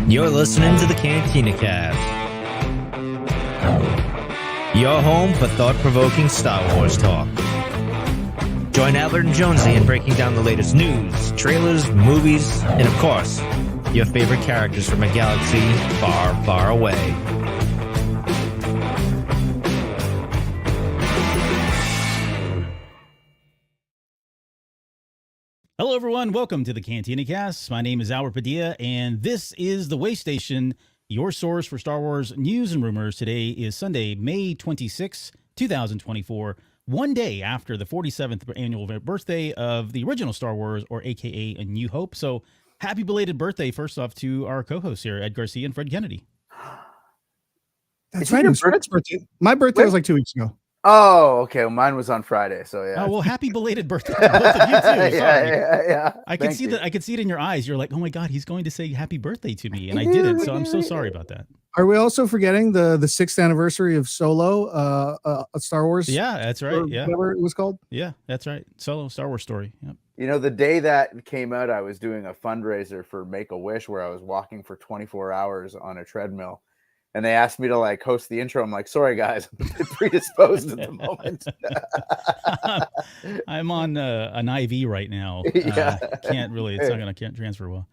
You're listening to the Cantina Cast, your home for thought-provoking Star Wars talk. Join Albert and Jonesy in breaking down the latest news, trailers, movies, and of course, your favorite characters from a galaxy far, far away. Hello, everyone. Welcome to the Cantina Cast. My name is Albert Padilla, and this is the Waystation, your source for Star Wars news and rumors. Today is Sunday, May 26, 2024, one day after the 47th annual birthday of the original Star Wars, or AKA A New Hope. So happy belated birthday, first off, to our co-hosts here, Ed Garcia and Fred Kennedy. That's right. It was Fred's birthday. My birthday was like 2 weeks ago. Oh, okay. Well, mine was on Friday, so yeah. Oh well, happy belated birthday to both of you too. Sorry. Yeah. I can see that. I can see it in your eyes. You're like, oh my god, he's going to say happy birthday to me, and I didn't. So I'm so sorry about that. Are we also forgetting the 6th anniversary of Solo, Star Wars? Yeah, that's right. Yeah, whatever it was called. Yeah, that's right. Solo, Star Wars story. Yep. You know, the day that came out, I was doing a fundraiser for Make-A-Wish where I was walking for 24 hours on a treadmill. And they asked me to like host the intro. I'm like, sorry guys, I'm a bit predisposed at the moment. I'm on an IV right now. Can't really. It's not gonna can't transfer well.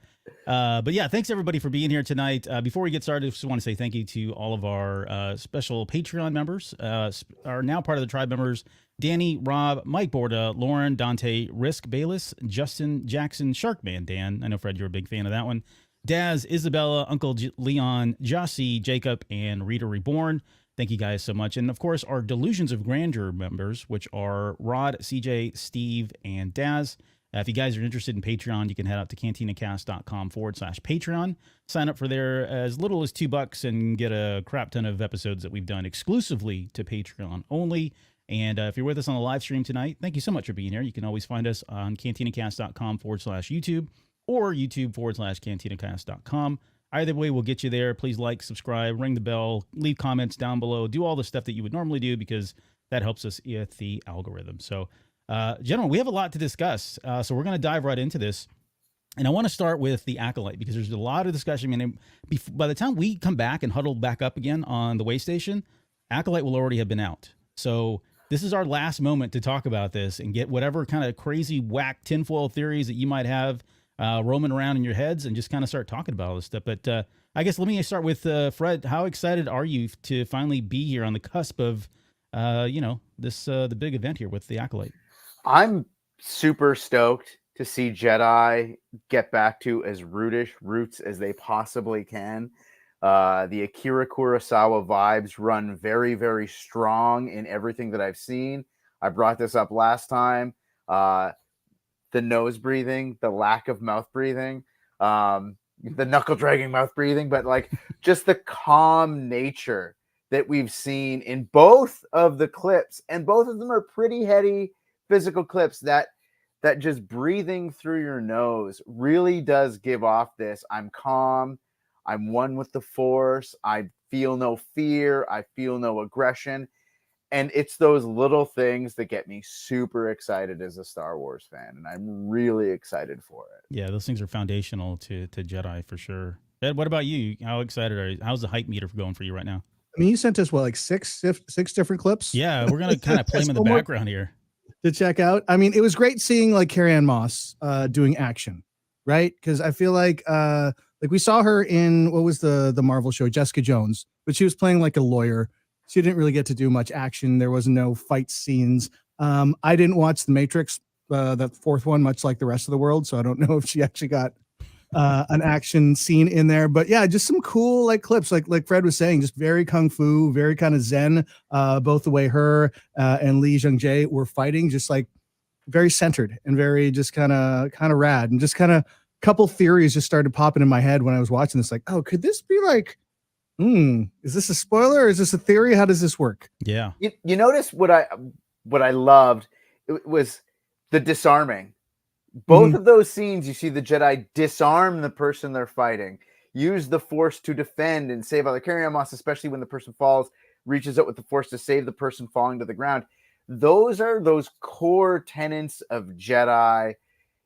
But yeah, thanks everybody for being here tonight. Before we get started, I just want to say thank you to all of our special Patreon members. Are now part of the tribe members: Danny, Rob, Mike Borda, Lauren, Dante, Risk, Bayless, Justin, Jackson, Sharkman, Dan. I know Fred, you're a big fan of that one. Daz, Isabella, Uncle Leon, Jossie, Jacob, and Rita Reborn. Thank you guys so much. And of course, our Delusions of Grandeur members, which are Rod, CJ, Steve, and Daz. If you guys are interested in Patreon, you can head out to cantinacast.com/Patreon. Sign up for there as little as $2 and get a crap ton of episodes that we've done exclusively to Patreon only. And if you're with us on the live stream tonight, thank you so much for being here. You can always find us on cantinacast.com/YouTube. or YouTube/cantinacast.com. Either way will get you there. Please like, subscribe, ring the bell, leave comments down below, do all the stuff that you would normally do because that helps us with the algorithm. So, gentlemen, we have a lot to discuss. So we're going to dive right into this. And I want to start with the Acolyte because there's a lot of discussion. I mean, by the time we come back and huddle back up again on the Waystation, Acolyte will already have been out. So this is our last moment to talk about this and get whatever kind of crazy whack tinfoil theories that you might have roaming around in your heads and just kind of start talking about all this stuff. But I guess let me start with Fred. How excited are you to finally be here on the cusp of, this the big event here with the Acolyte? I'm super stoked to see Jedi get back to as roots as they possibly can. The Akira Kurosawa vibes run very, very strong in everything that I've seen. I brought this up last time. The nose breathing, the lack of mouth breathing, the knuckle dragging mouth breathing, but like just the calm nature that we've seen in both of the clips. And both of them are pretty heady physical clips that just breathing through your nose really does give off this. I'm calm. I'm one with the Force. I feel no fear. I feel no aggression. And it's those little things that get me super excited as a Star Wars fan. And I'm really excited for it. Yeah, those things are foundational to Jedi for sure. Ed, what about you? How excited are you? How's the hype meter going for you right now? I mean, you sent us, like six different clips? Yeah, we're going to kind of play them in the background here. To check out. I mean, it was great seeing like Carrie-Anne Moss doing action, right? Because I feel like we saw her in, what was the Marvel show, Jessica Jones, but she was playing like a lawyer. She didn't really get to do much action. There was no fight scenes. I didn't watch The Matrix, that fourth one, much like the rest of the world. So I don't know if she actually got an action scene in there. But yeah, just some cool like clips, like Fred was saying, just very kung fu, very kind of zen. Both the way her and Li Zhengjae were fighting, just like very centered and very just kind of rad. And just kind of couple theories just started popping in my head when I was watching this. Like, oh, could this be like, is this a spoiler or is this a theory? How does this work? Yeah. You notice what I loved, it was the disarming. Both of those scenes, you see the Jedi disarm the person they're fighting, use the Force to defend and save other Carrie-Anne Moss, especially when the person falls, reaches out with the Force to save the person falling to the ground. those are those core tenets of Jedi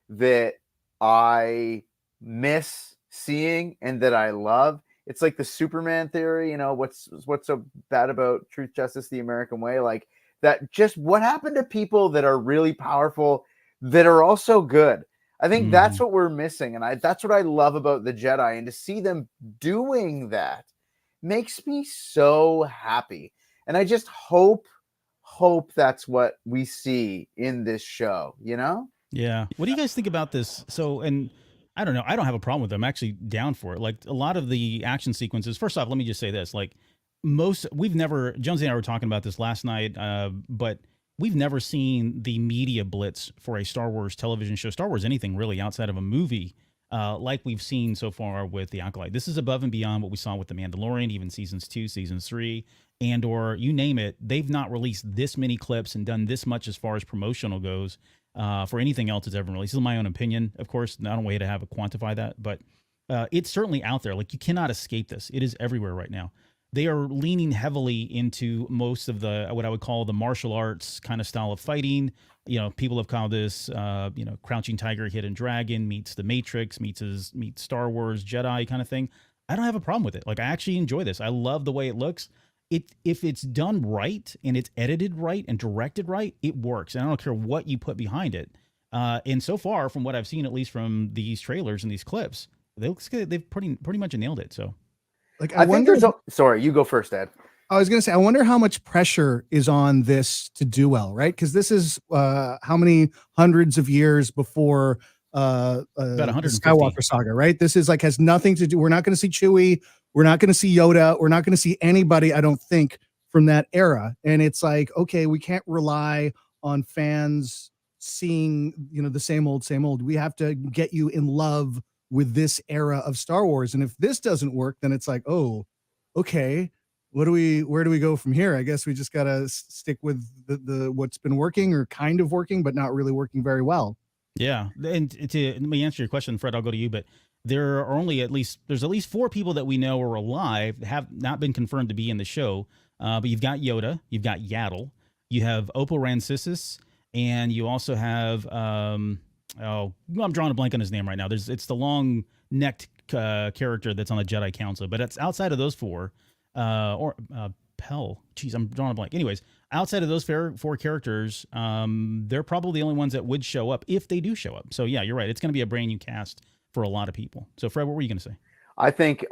that I miss seeing and that I love. It's like the Superman theory, what's so bad about Truth, Justice, the American Way? Like that, just what happened to people that are really powerful, that are also good? I think that's what we're missing. And that's what I love about the Jedi. And to see them doing that makes me so happy. And I just hope that's what we see in this show, Yeah. What do you guys think about this? So, and I don't know. I don't have a problem with it. I'm actually down for it. Like a lot of the action sequences. First off, let me just say this: like we've never. Jonesy and I were talking about this last night, but we've never seen the media blitz for a Star Wars television show, Star Wars anything really outside of a movie, like we've seen so far with the Acolyte. This is above and beyond what we saw with the Mandalorian, even seasons 2, season 3, or you name it. They've not released this many clips and done this much as far as promotional goes. For anything else that's ever released. This is my own opinion, of course. I don't way to have a quantify that, but it's certainly out there. Like you cannot escape this. It is everywhere right now. They are leaning heavily into most of the what I would call the martial arts kind of style of fighting. People have called this, Crouching Tiger, Hidden Dragon meets The Matrix meets Star Wars Jedi kind of thing. I don't have a problem with it. Like I actually enjoy this. I love the way it looks. If it's done right and it's edited right and directed right, it works. And I don't care what you put behind it. And so far, from what I've seen, at least from these trailers and these clips, they've pretty much nailed it. So, like, I wonder. Sorry, you go first, Ed. I was going to say, I wonder how much pressure is on this to do well, right? Because this is how many hundreds of years before about the 150. Skywalker saga, right? This is like has nothing to do. We're not going to see Chewie. We're not going to see Yoda. We're not going to see anybody, I don't think, from that era. And it's like, okay, we can't rely on fans seeing, the same old. We have to get you in love with this era of Star Wars. And if this doesn't work, then it's like, oh, okay, where do we go from here? I guess we just got to stick with the what's been working or kind of working, but not really working very well. Yeah. And let me answer your question, Fred, I'll go to you, but there's at least 4 people that we know are alive, have not been confirmed to be in the show. But you've got Yoda, you've got Yaddle, you have Opal Rancisis, and you also have I'm drawing a blank on his name right now. It's the long necked character that's on the Jedi Council, but it's outside of those 4, Pell. Jeez, I'm drawing a blank. Anyways, outside of those 4 characters, they're probably the only ones that would show up if they do show up. So yeah, you're right. It's going to be a brand new cast for a lot of people. So Fred, what were you going to say? I think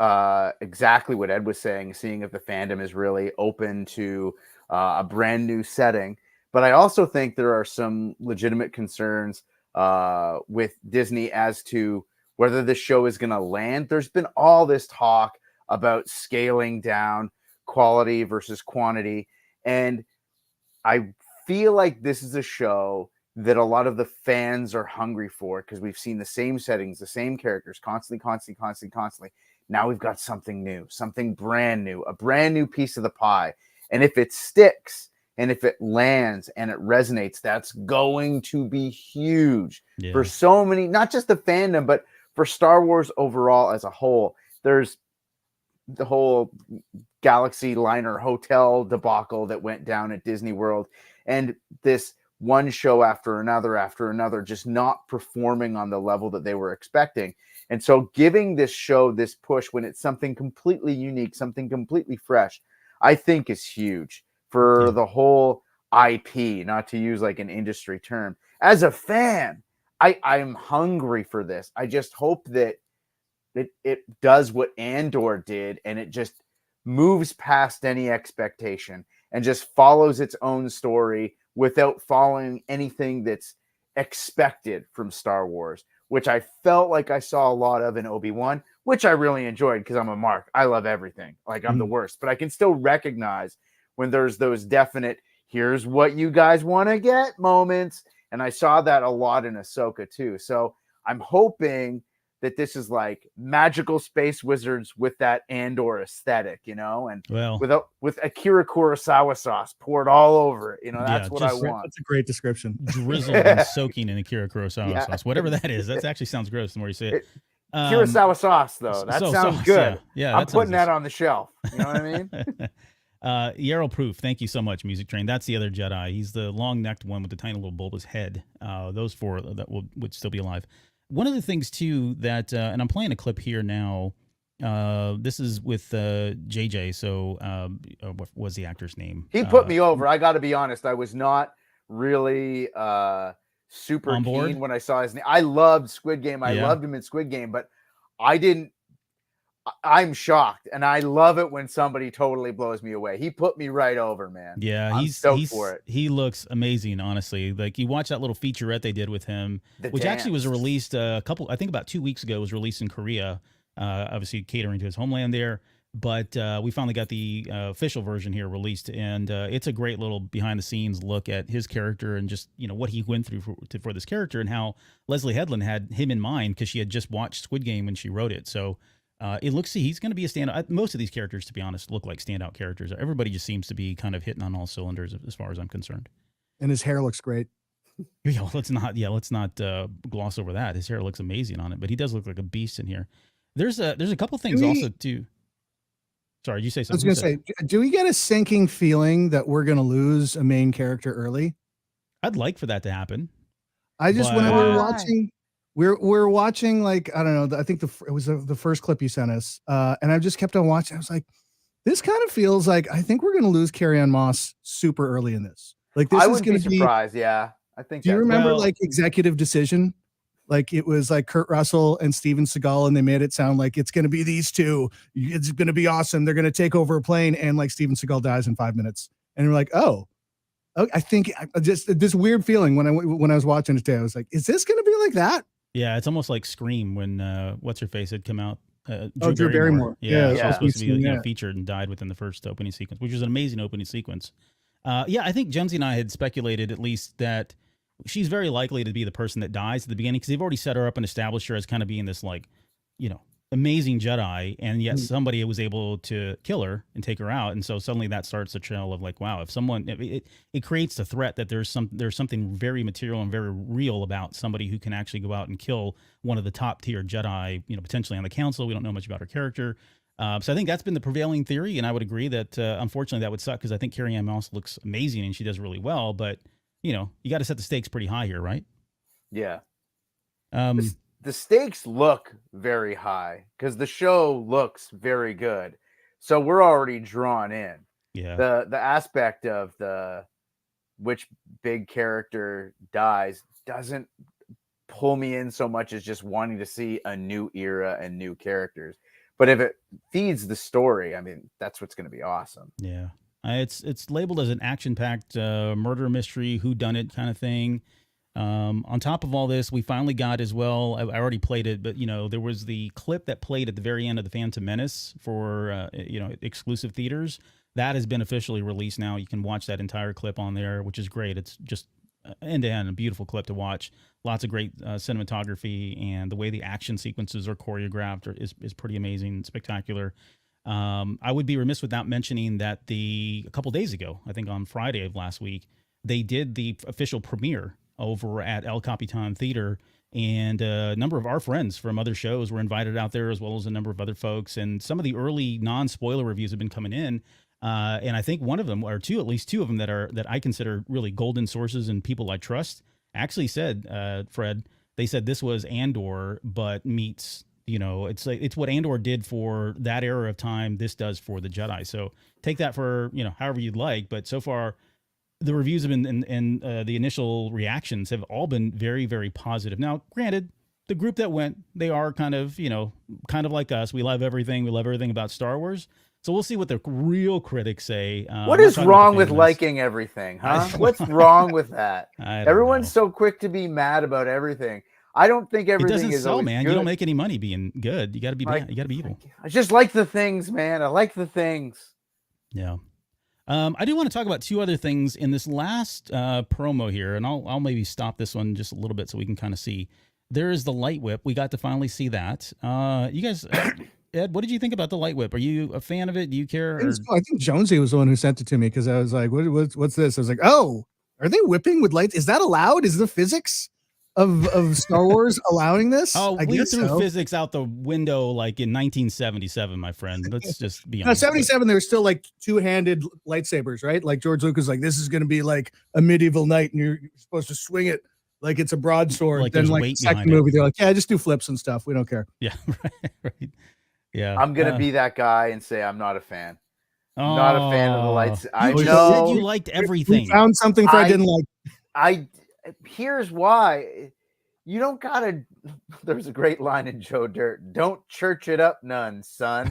exactly what Ed was saying, seeing if the fandom is really open to a brand new setting. But I also think there are some legitimate concerns with Disney as to whether this show is going to land. There's been all this talk about scaling down quality versus quantity. And I feel like this is a show that a lot of the fans are hungry for, because we've seen the same settings, the same characters constantly. Now we've got something new, something brand new, a brand new piece of the pie. And if it sticks and if it lands and it resonates, that's going to be huge for so many, not just the fandom, but for Star Wars overall as a whole. There's the whole Galaxy Liner Hotel debacle that went down at Disney World, and this one show after another, just not performing on the level that they were expecting. And so giving this show this push when it's something completely unique, something completely fresh, I think is huge for the whole IP, not to use like an industry term. As a fan, I'm hungry for this. I just hope that it does what Andor did, and it just moves past any expectation and just follows its own story without following anything that's expected from Star Wars, which I felt like I saw a lot of in Obi-Wan, which I really enjoyed because I'm a mark. I love everything. Like I'm the worst, but I can still recognize when there's those definite, here's what you guys want to get moments. And I saw that a lot in Ahsoka too. So I'm hoping that this is like magical space wizards with that Andor aesthetic, and with Akira Kurosawa sauce poured all over it. That's what I want. That's a great description. Drizzled and soaking in Akira Kurosawa sauce, whatever that is. That actually sounds gross the more you say it. Kurosawa sauce, though. That sounds sauce, good. Yeah, I'm putting that on the shelf. You know what I mean? Yarrow Proof, thank you so much, Music Train. That's the other Jedi. He's the long-necked one with the tiny little bulbous head. Those four that would still be alive. One of the things, too, that, and I'm playing a clip here now. This is with JJ. So what was the actor's name? He put me over. I got to be honest. I was not really super on board keen when I saw his name. I loved Squid Game. I loved him in Squid Game, but I'm shocked, and I love it when somebody totally blows me away. He put me right over, man. Yeah, he's stoked for it. He looks amazing, honestly. Like, you watch that little featurette they did with him, which actually was released I think about 2 weeks ago, was released in Korea, obviously catering to his homeland there. But we finally got the official version here released, and it's a great little behind-the-scenes look at his character and just, what he went through for this character, and how Leslie Headland had him in mind because she had just watched Squid Game when she wrote it. So it looks, he's going to be a standout. Most of these characters, to be honest, look like standout characters. Everybody just seems to be kind of hitting on all cylinders as far as I'm concerned. And his hair looks great. Yeah, let's not gloss over that. His hair looks amazing on it, but he does look like a beast in here. There's a couple things also too. Sorry, you say something? I was going to say, do we get a sinking feeling that we're going to lose a main character early? I'd like for that to happen. When we were watching, we're watching, like, I don't know, I think it was the first clip you sent us, and I just kept on watching. I was like, this kind of feels like I think we're going to lose Carrie-Anne Moss super early in this. Like, this is going to be surprised. Yeah, I think. Do you remember like Executive Decision? Like, it was like Kurt Russell and Steven Seagal, and they made it sound like it's going to be these two. It's going to be awesome. They're going to take over a plane, and like Steven Seagal dies in 5 minutes. And we're like, oh, I think just this weird feeling when I was watching it today. I was like, is this going to be like that? Yeah, it's almost like Scream when what's her face had come out. Drew Barrymore. Yeah, she was supposed to be featured and died within the first opening sequence, which was an amazing opening sequence. Yeah, I think Jonesy and I had speculated at least that she's very likely to be the person that dies at the beginning, because they've already set her up and established her as kind of being this, like, amazing Jedi, and yet somebody was able to kill her and take her out, and so suddenly that starts a trail of like, wow, if someone, it creates the threat that there's something very material and very real about somebody who can actually go out and kill one of the top tier Jedi, potentially on the council. We don't know much about her character. So I think that's been the prevailing theory, and I would agree that unfortunately that would suck, because I think Carrie-Anne Moss looks amazing and she does really well, but you got to set the stakes pretty high here, right? Yeah. The stakes look very high because the show looks very good, so we're already drawn in. Yeah. The aspect of which big character dies doesn't pull me in so much as just wanting to see a new era and new characters. But if it feeds the story, I mean, that's what's going to be awesome. Yeah. It's labeled as an action-packed murder mystery, whodunit kind of thing. On top of all this, we finally got as well, I already played it, but there was the clip that played at the very end of The Phantom Menace for exclusive theaters. That has been officially released now. You can watch that entire clip on there, which is great. It's just end-to-end a beautiful clip to watch. Lots of great cinematography, and the way the action sequences are choreographed is pretty amazing, spectacular. I would be remiss without mentioning that a couple days ago, I think on Friday of last week, they did the official premiere over at El Capitan Theater, and a number of our friends from other shows were invited out there, as well as a number of other folks. And some of the early non-spoiler reviews have been coming in, and I think one of them, or at least two of them that I consider really golden sources and people I trust, actually said, Fred, they said this was Andor, but meets. It's what Andor did for that era of time. This does for the Jedi. So take that for however you'd like. But so far, the reviews have been and the initial reactions have all been very, very positive. Now, granted, the group that went, they are kind of like us. We love everything. We love everything about Star Wars. So we'll see what the real critics say. What is wrong with liking everything, huh? What's wrong with that? Everyone's so quick to be mad about everything. I don't think everything is always good. It doesn't sell, man. You don't make any money being good. You got to be bad. You got to be evil. I just like the things, man. I like the things. Yeah. I do want to talk about two other things in this last promo here, and I'll maybe stop this one just a little bit so we can kind of see. There is the light whip. We got to finally see that. You guys, Ed, what did you think about the light whip? Are you a fan of it? Do you care? I think Jonesy was the one who sent it to me, because I was like, what's this? I was like, oh, are they whipping with lights? Is that allowed? Is the physics? of Star Wars allowing this? Oh, I we guess threw so. physics out the window like in 1977, my friend. Let's just be No, honest. 77, there were still like two-handed lightsabers, right? Like George Lucas, like this is going to be like a medieval knight, and you're supposed to swing it like it's a broadsword. Like Then there's like the weight second behind it. movie, they're like, yeah, just do flips and stuff. We don't care. Yeah, right. Yeah. I'm gonna be that guy and say I'm not a fan. Oh, Not a fan of the lights. I You just know. said you liked We everything. found something Fred didn't like. Here's why. You don't gotta. There's a great line in Joe Dirt. Don't church it up none, son.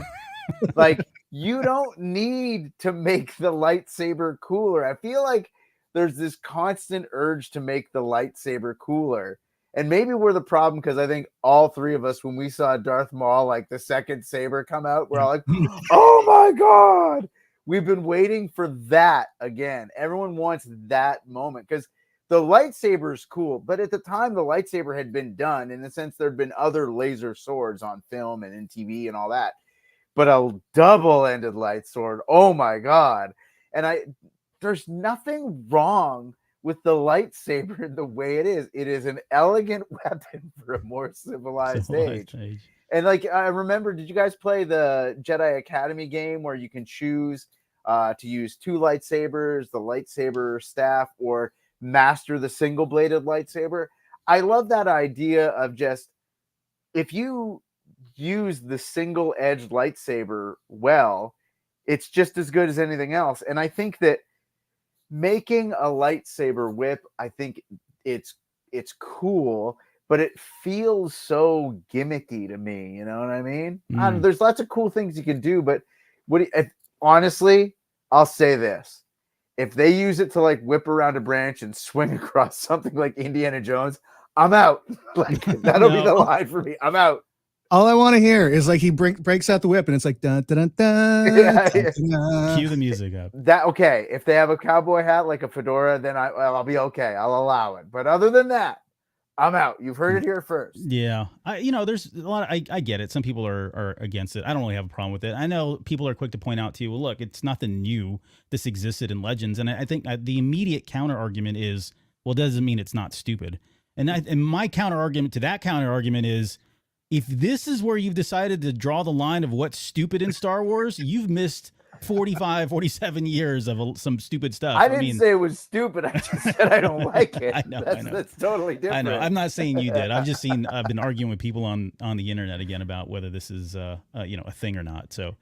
Like, you don't need to make the lightsaber cooler. I feel like there's this constant urge to make the lightsaber cooler. And maybe we're the problem, because I think all three of us, when we saw Darth Maul, like the second saber come out, we're all like, oh my God. We've been waiting for that again. Everyone wants that moment, because the lightsaber is cool. But at the time, the lightsaber had been done. In the sense, there had been other laser swords on film and in TV and all that. But a double-ended light sword, oh my God. And there's nothing wrong with the lightsaber the way it is. It is an elegant weapon for a more civilized age. And like, I remember, did you guys play the Jedi Academy game where you can choose to use two lightsabers, the lightsaber staff, or master the single-bladed lightsaber? I love that idea of just, if you use the single-edged lightsaber well, it's just as good as anything else. And I think that making a lightsaber whip, I think it's cool, but it feels so gimmicky to me. You know what I mean? There's lots of cool things you can do, but honestly, I'll say this: if they use it to like whip around a branch and swing across something like Indiana Jones, I'm out. Like, that'll be the line for me. I'm out. All I want to hear is like he breaks out the whip and it's like dun dun dun. Yeah, dun, dun, dun. Cue the music up. That okay? If they have a cowboy hat like a fedora, then I'll be okay. I'll allow it. But other than that, I'm out. You've heard it here first. Yeah, there's a lot. I get it. Some people are against it. I don't really have a problem with it. I know people are quick to point out to you, well, look, it's nothing new. This existed in Legends, and I think the immediate counter argument is, well, doesn't mean it's not stupid. And my counter argument to that counter argument is, if this is where you've decided to draw the line of what's stupid in Star Wars, you've missed 45, 47 years of some stupid stuff. I didn't say it was stupid. I just said I don't like it. I know. That's totally different. I know. I'm not saying you did. I've been arguing with people on the internet again about whether this is a thing or not. So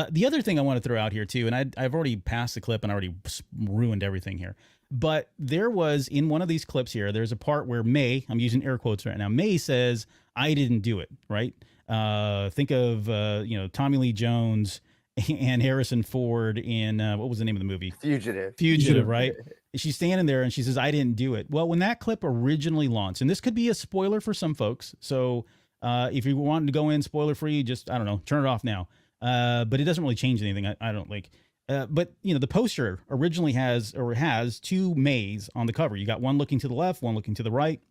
the other thing I want to throw out here too, and I've already passed the clip and I already ruined everything here. But there was, in one of these clips here, there's a part where May, I'm using air quotes right now, May says, I didn't do it, right? Think of, Tommy Lee Jones and Harrison Ford in, what was the name of the movie? Fugitive, right? She's standing there and she says, I didn't do it. Well, when that clip originally launched, and this could be a spoiler for some folks, so if you want to go in spoiler-free, just, I don't know, turn it off now. But it doesn't really change anything, I don't think. But the poster originally has two Mays on the cover. You got one looking to the left, one looking to the right.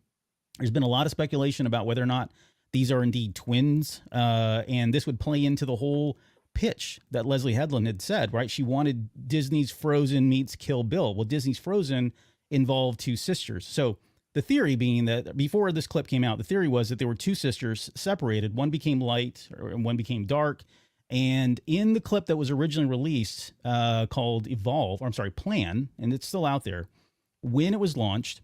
There's been a lot of speculation about whether or not these are indeed twins, and this would play into the whole pitch that Leslie Headland had said, right? She wanted Disney's Frozen meets Kill Bill. Well, Disney's Frozen involved two sisters. So the theory being that before this clip came out, the theory was that there were two sisters separated. One became light and one became dark. And in the clip that was originally released called Plan, and it's still out there, when it was launched,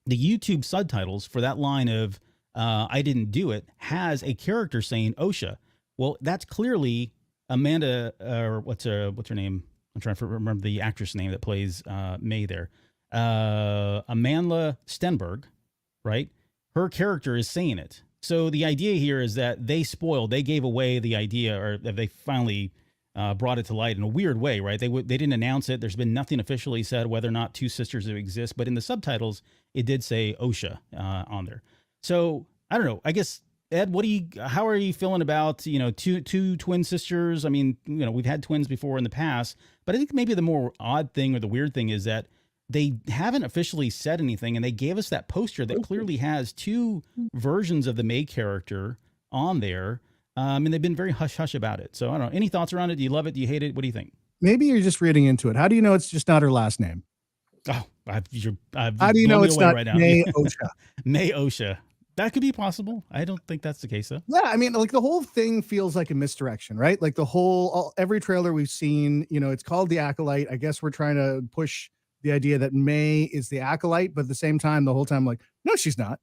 the YouTube subtitles for that line of I didn't do it has a character saying Osha. Well, that's clearly Amanda, or what's her name? I'm trying to remember the actress name that plays May there. Amanda Stenberg, right? Her character is saying it. So the idea here is that they gave away the idea, or that they finally brought it to light in a weird way, right? They didn't announce it. There's been nothing officially said whether or not two sisters exist, but in the subtitles, it did say Osha on there. So I don't know. I guess, Ed, how are you feeling about, two twin sisters? I mean, we've had twins before in the past, but I think maybe the more odd thing or the weird thing is that they haven't officially said anything, and they gave us that poster that clearly has two versions of the May character on there, and they've been very hush-hush about it. So I don't know. Any thoughts around it? Do you love it? Do you hate it? What do you think? Maybe you're just reading into it. How do you know it's just not her last name? Oh, How do you know it's not right now. May Osha? May Osha. That could be possible. I don't think that's the case though. Yeah, I mean, like the whole thing feels like a misdirection, right? Like every trailer we've seen, it's called the Acolyte. I guess we're trying to push the idea that May is the Acolyte, but at the same time, the whole time, like, no, she's not.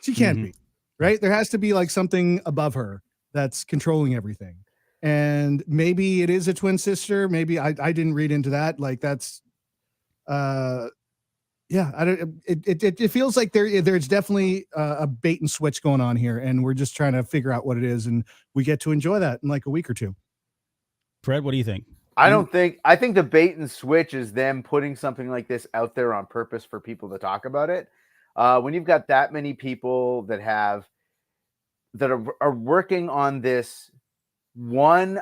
She can't be, right? There has to be like something above her that's controlling everything. And maybe it is a twin sister. Maybe I didn't read into that. Like that's, yeah, I don't. It feels like there's definitely a bait and switch going on here, and we're just trying to figure out what it is, and we get to enjoy that in like a week or two. Fred, what do you think? I think the bait and switch is them putting something like this out there on purpose for people to talk about it. When you've got that many people that are working on this one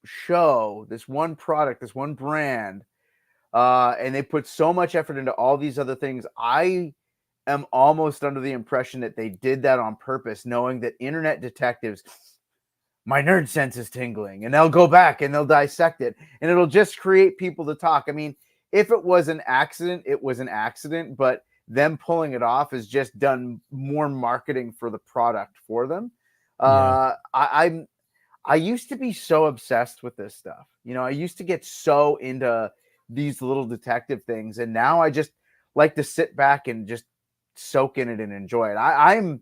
show, this one product, this one brand. And they put so much effort into all these other things. I am almost under the impression that they did that on purpose, knowing that internet detectives, my nerd sense is tingling, and they'll go back and they'll dissect it, and it'll just create people to talk. I mean, if it was an accident, it was an accident, but them pulling it off has just done more marketing for the product for them. I used to be so obsessed with this stuff. I used to get so into these little detective things, and now I just like to sit back and just soak in it and enjoy it.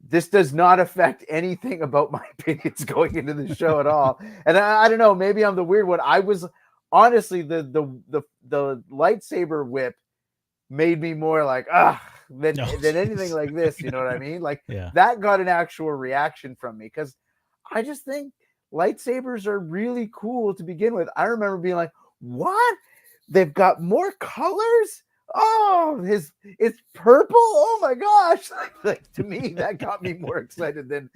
This does not affect anything about my opinions going into the show at all. And I don't know, maybe I'm the weird one. I was honestly the lightsaber whip made me more like than anything like this. You know what I mean? Like that got an actual reaction from me, because I just think lightsabers are really cool to begin with. I remember being like, what? They've got more colors. Oh, it's purple. Oh my gosh! Like to me, that got me more excited than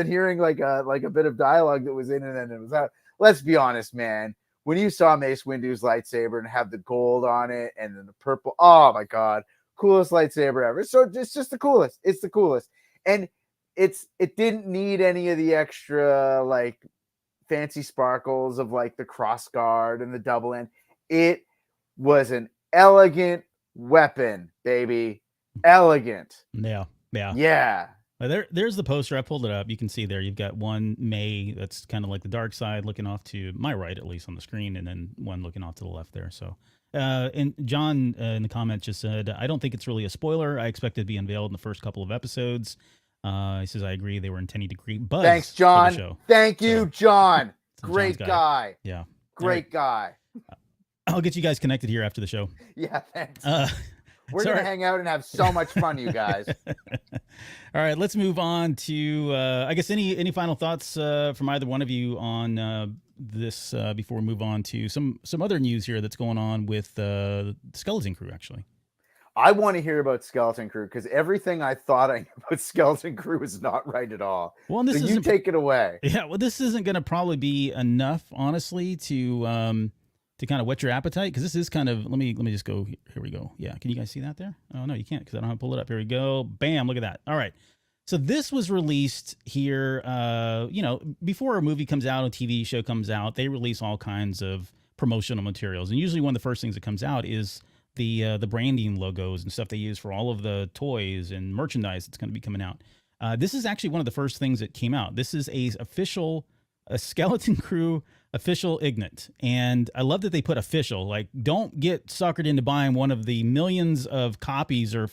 hearing like a bit of dialogue that was in it and it was out. Let's be honest, man. When you saw Mace Windu's lightsaber and have the gold on it and then the purple, oh my god, coolest lightsaber ever. So it's just the coolest. It's the coolest, and it didn't need any of the extra like fancy sparkles of like the cross guard and the double end. It was an elegant weapon, baby. Elegant. Yeah. There's the poster. I pulled it up. You can see there. You've got one May that's kind of like the dark side, looking off to my right, at least on the screen, and then one looking off to the left there. So, and John in the comments just said, "I don't think it's really a spoiler. I expect it to be unveiled in the first couple of episodes." He says, "I agree. They were intending to create buzz." Thanks, John. Thank you, John. Great guy. Yeah. Great guy. I'll get you guys connected here after the show. Yeah, thanks. We're going to hang out and have so much fun, you guys. All right, let's move on to, I guess, any final thoughts from either one of you on this before we move on to some other news here that's going on with the Skeleton Crew, actually. I want to hear about Skeleton Crew, because everything I thought I knew about Skeleton Crew is not right at all. Well, and this you take it away. Yeah, well, this isn't going to probably be enough, honestly, to kind of whet your appetite, because this is kind of, let me just go, here we go. Yeah, can you guys see that there? Oh, no, you can't, because I don't have to pull it up. Here we go. Bam, look at that. All right. So this was released here, before a movie comes out, a TV show comes out, they release all kinds of promotional materials. And usually one of the first things that comes out is the branding logos and stuff they use for all of the toys and merchandise that's going to be coming out. This is actually one of the first things that came out. This is a Skeleton Crew official Ignite. And I love that they put official. Like, don't get suckered into buying one of the millions of copies or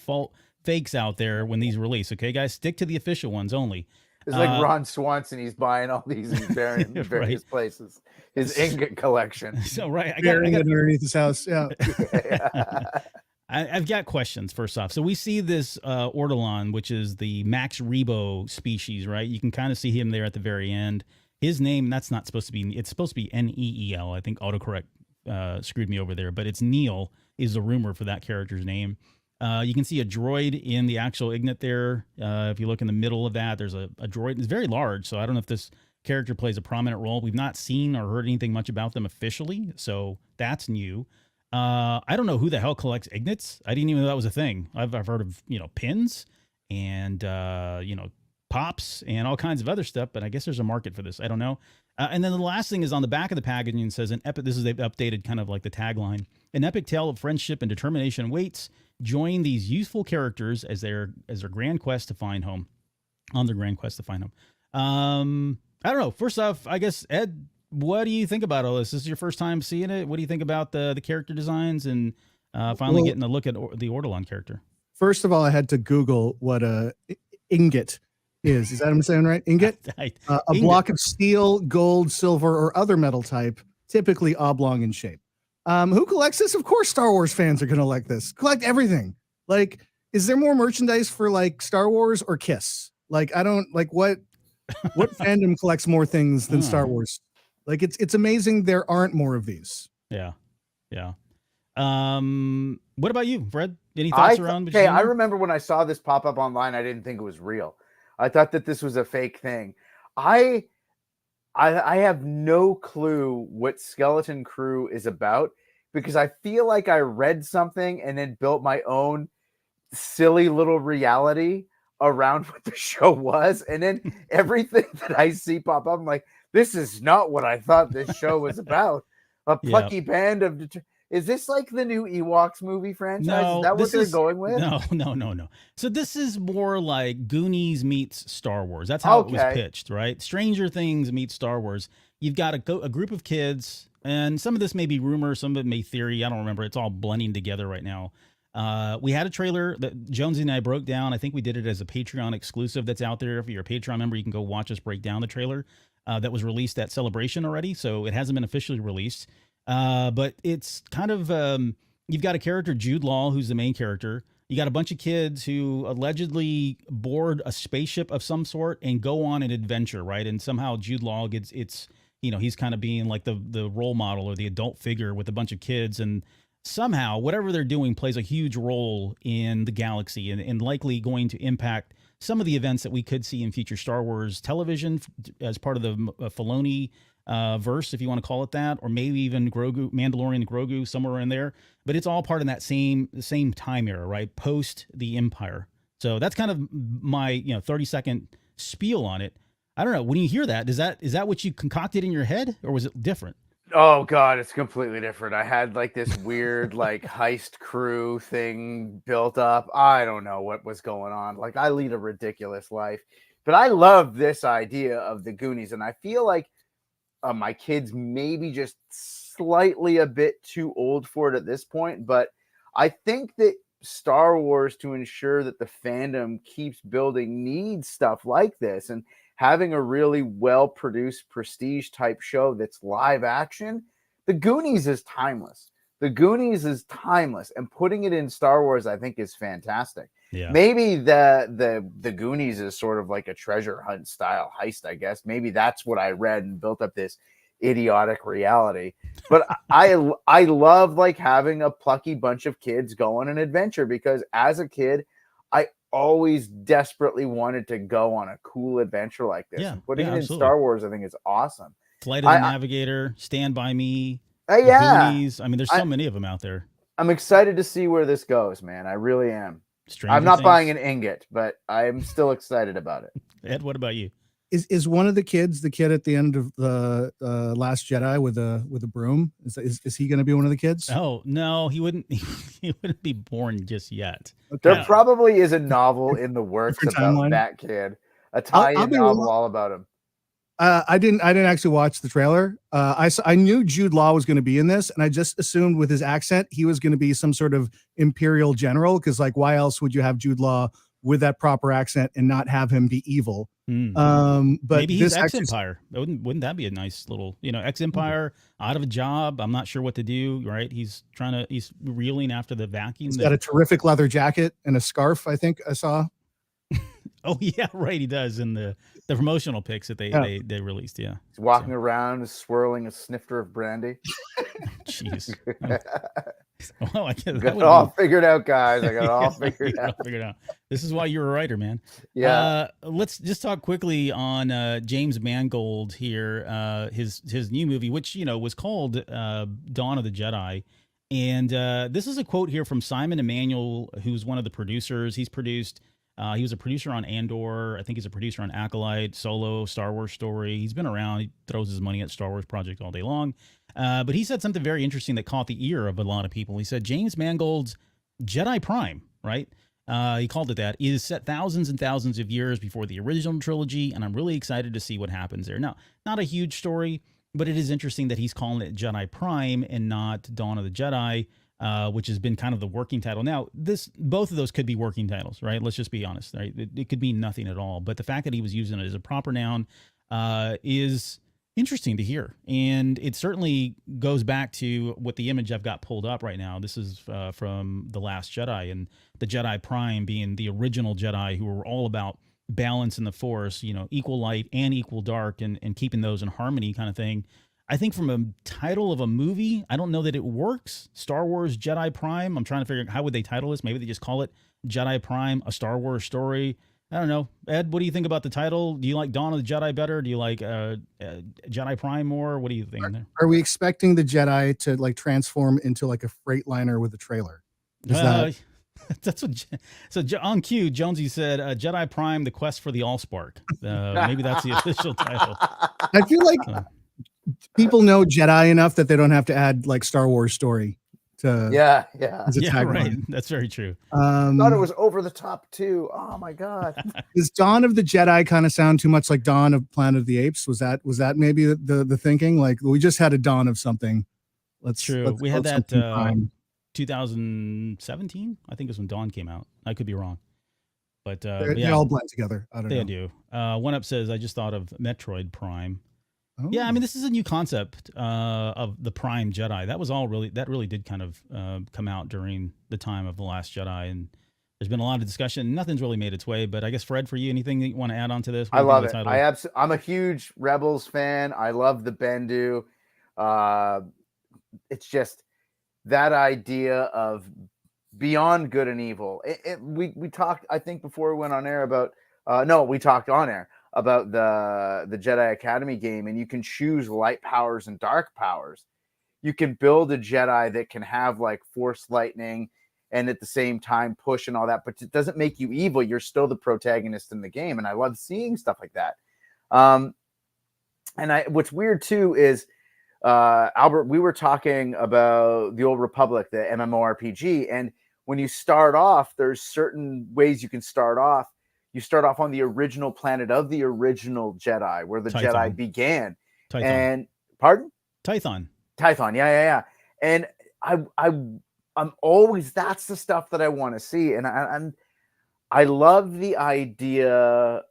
fakes out there when these release. Okay, guys, stick to the official ones only. It's like Ron Swanson. He's buying all these in various right. places. His ingot collection. So, right. I got underneath his house. Yeah. I've got questions, first off. So we see this Ortolan, which is the Max Rebo species, right? You can kind of see him there at the very end. His name, that's not supposed to be, it's supposed to be Neel. I think autocorrect screwed me over there, but it's Neil is the rumor for that character's name. You can see a droid in the actual Ignite there. If you look in the middle of that, there's a droid. It's very large, so I don't know if this character plays a prominent role. We've not seen or heard anything much about them officially, so that's new. I don't know who the hell collects Ignites. I didn't even know that was a thing. I've heard of, pins and, pops and all kinds of other stuff, but I guess there's a market for this. I don't know. And then the last thing is on the back of the packaging. It says an epic. This is they've updated kind of like the tagline. An epic tale of friendship and determination awaits. Join these youthful characters as their grand quest to find home. On their grand quest to find home. I don't know. First off, I guess Ed, what do you think about all this? This is your first time seeing it. What do you think about the character designs and finally getting a look at the Ortolan character? First of all, I had to Google what a ingot is. Is that what I'm saying right? Ingot? A Ingot. block of steel, gold, silver, or other metal type, typically oblong in shape. Who collects this? Of course, Star Wars fans are going to like this. Collect everything. Like, is there more merchandise for like Star Wars or Kiss? Like, I don't like what fandom collects more things than Star Wars. Like, it's amazing there aren't more of these. Yeah. What about you, Fred? Any thoughts around? Okay, I remember when I saw this pop up online, I didn't think it was real. I thought that this was a fake thing. I have no clue what Skeleton Crew is about because I feel like I read something and then built my own silly little reality around what the show was. And then everything that I see pop up, I'm like, this is not what I thought this show was about. A plucky band of... Is this like the new Ewoks movie franchise? No, is that what they're going with? No. So this is more like Goonies meets Star Wars. That's how it was pitched, right? Stranger Things meets Star Wars. You've got a group of kids, and some of this may be rumor, some of it may theory. I don't remember. It's all blending together right now. We had a trailer that Jonesy and I broke down. I think we did it as a Patreon exclusive that's out there. If you're a Patreon member, you can go watch us break down the trailer that was released at Celebration already. So it hasn't been officially released. But it's kind of, you've got a character, Jude Law, who's the main character. You got a bunch of kids who allegedly board a spaceship of some sort and go on an adventure, right? And somehow Jude Law he's kind of being like the role model or the adult figure with a bunch of kids. And somehow whatever they're doing plays a huge role in the galaxy and likely going to impact some of the events that we could see in future Star Wars television as part of the Filoni verse, if you want to call it that, or maybe even Grogu, Mandalorian Grogu, somewhere in there. But it's all part of that same time era, right? Post the Empire. So that's kind of my 30-second spiel on it. I don't know. When you hear that, is that what you concocted in your head, or was it different? Oh God, it's completely different. I had like this weird like heist crew thing built up. I don't know what was going on. Like, I lead a ridiculous life, but I love this idea of the Goonies, and I feel like my kids maybe just slightly a bit too old for it at this point, but I think that Star Wars, to ensure that the fandom keeps building, needs stuff like this, and having a really well-produced prestige type show that's live action. The Goonies is timeless. And putting it in Star Wars, I think, is fantastic. Yeah. Maybe the Goonies is sort of like a treasure hunt style heist, I guess. Maybe that's what I read and built up this idiotic reality. But I love like having a plucky bunch of kids go on an adventure, because as a kid, I always desperately wanted to go on a cool adventure like this. And putting it in Star Wars, I think, is awesome. Flight of the Navigator, Stand By Me, Goonies. I mean, there's so many of them out there. I'm excited to see where this goes, man. I really am. Stranger I'm not Things. buying an ingot, but I'm still excited about it. Ed, what about you? Is one of the kids the kid at the end of the Last Jedi with a broom? Is he going to be one of the kids? Oh no, he wouldn't. He wouldn't be born just yet. Okay. There probably is a novel in the works about that kid. A tie-in novel all about him. I didn't actually watch the trailer. I knew Jude Law was going to be in this, and I just assumed with his accent he was going to be some sort of Imperial general. Because like, why else would you have Jude Law with that proper accent and not have him be evil? But maybe he's ex-Empire. Wouldn't that be a nice little, ex-Empire, out of a job? I'm not sure what to do. Right? He's reeling after the vacuum. He's got a terrific leather jacket and a scarf, I think I saw. Oh yeah, right. He does in the promotional pics that they released. Yeah, he's walking around swirling a snifter of brandy. Jeez. Well, I got it all figured out, guys. I got it all figured out. This is why you're a writer, man. Yeah. Let's just talk quickly on James Mangold here. His new movie, which was called Dawn of the Jedi, and this is a quote here from Simon Emanuel, who's one of the producers. He's produced He was a producer on Andor. I think he's a producer on Acolyte, Solo, Star Wars Story. He's been around. He throws his money at Star Wars project all day long. But he said something very interesting that caught the ear of a lot of people. He said James Mangold's Jedi Prime, right? He called it that, is set thousands and thousands of years before the original trilogy, and I'm really excited to see what happens there. Now, not a huge story, but it is interesting that he's calling it Jedi Prime and not Dawn of the Jedi, which has been kind of the working title. Now, both of those could be working titles, right? Let's just be honest, right? It could mean nothing at all. But the fact that he was using it as a proper noun is interesting to hear. And it certainly goes back to what the image I've got pulled up right now. This is from The Last Jedi, and the Jedi Prime being the original Jedi who were all about balance in the Force, equal light and equal dark, and keeping those in harmony kind of thing. I think from a title of a movie, I don't know that it works. Star Wars Jedi Prime. I'm trying to figure out how would they title this. Maybe they just call it Jedi Prime, a Star Wars story. I don't know. Ed, what do you think about the title? Do you like Dawn of the Jedi better? Do you like Jedi Prime more? What do you think there? Are we expecting the Jedi to like transform into like a Freightliner with a trailer? Is that's what. So on cue, Jonesy said, "Jedi Prime: The Quest for the Allspark." Maybe that's the official title. I feel like people know Jedi enough that they don't have to add like Star Wars story to. Yeah. As a tagline. Right. That's very true. Thought it was over the top too. Oh my god. Does Dawn of the Jedi kind of sound too much like Dawn of Planet of the Apes? Was that maybe the thinking? Like we just had a dawn of something. We had that 2017. I think is when Dawn came out. I could be wrong, but they all blend together. I don't know. They do. One Up says, "I just thought of Metroid Prime." Oh. Yeah, I mean, this is a new concept of the Prime Jedi. That really did kind of come out during the time of The Last Jedi, and there's been a lot of discussion. Nothing's really made its way, but I guess, Fred, for you, anything that you want to add on to this? I love it. I'm a huge Rebels fan. I love the Bendu. It's just that idea of beyond good and evil. We talked, I think, before we went on air about we talked on air about the Jedi Academy game, and you can choose light powers and dark powers. You can build a Jedi that can have like force lightning and at the same time push and all that, but it doesn't make you evil. You're still the protagonist in the game. And I love seeing stuff like that. What's weird too is, Albert, we were talking about the Old Republic, the MMORPG. And when you start off, there's certain ways you can start off. You start off on the original planet of the original Jedi, where the Tython. Jedi began. Tython. And pardon? Tython. Yeah. And I'm always, that's the stuff that I want to see. And I love the idea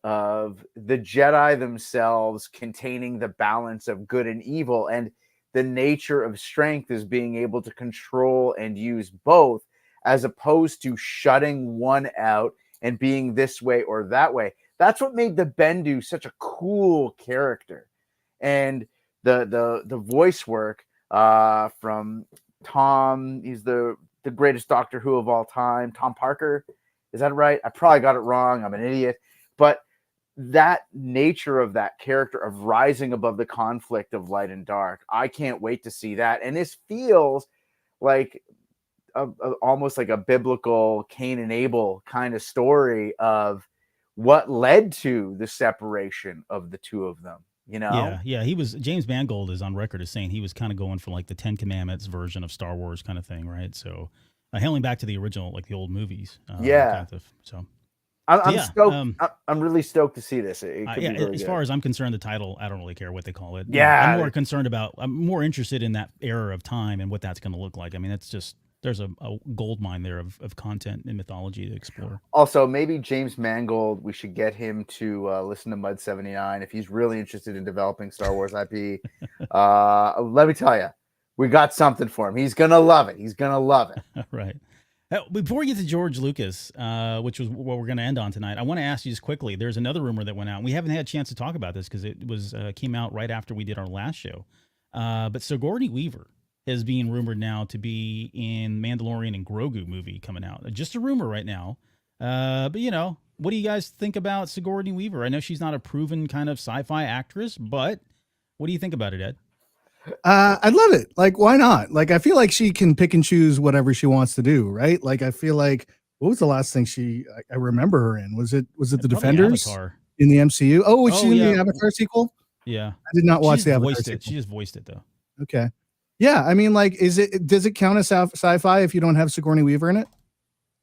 of the Jedi themselves containing the balance of good and evil, and the nature of strength is being able to control and use both, as opposed to shutting one out and being this way or that way. That's what made the Bendu such a cool character. And the voice work from Tom, he's the greatest Doctor Who of all time, Tom Parker. Is that right? I probably got it wrong. I'm an idiot. But that nature of that character of rising above the conflict of light and dark, I can't wait to see that. And this feels like almost like a biblical Cain and Abel kind of story of what led to the separation of the two of them. Yeah. James Mangold is on record as saying he was kind of going for like the 10 Commandments version of Star Wars kind of thing, right? So hailing back to the original, like the old movies. So I'm stoked. I'm really stoked to see this. It could be really as good. far as I'm concerned, the title, I don't really care what they call it. Yeah. I'm more interested in that era of time and what that's going to look like. I mean, there's a gold mine there of content and mythology to explore. Also, maybe James Mangold, we should get him to listen to Mud 79 if he's really interested in developing Star Wars IP. Let me tell you, we got something for him. He's going to love it. Right. Before we get to George Lucas, which was what we're going to end on tonight, I want to ask you just quickly. There's another rumor that went out. We haven't had a chance to talk about this because it came out right after we did our last show. But Sigourney Weaver is being rumored now to be in Mandalorian and Grogu movie coming out. Just a rumor right now. But what do you guys think about Sigourney Weaver? I know she's not a proven kind of sci-fi actress, but what do you think about it, Ed? I love it. Like, why not? Like, I feel like she can pick and choose whatever she wants to do, right? Like, I feel like What was the last thing I remember her in? Was it the Probably Defenders Avatar. in the MCU? Oh, was she in yeah. the Avatar sequel? Yeah. I did not watch the Avatar voiced sequel. it. She just voiced it though. Okay. Yeah, I mean, like, does it count as sci-fi if you don't have Sigourney Weaver in it?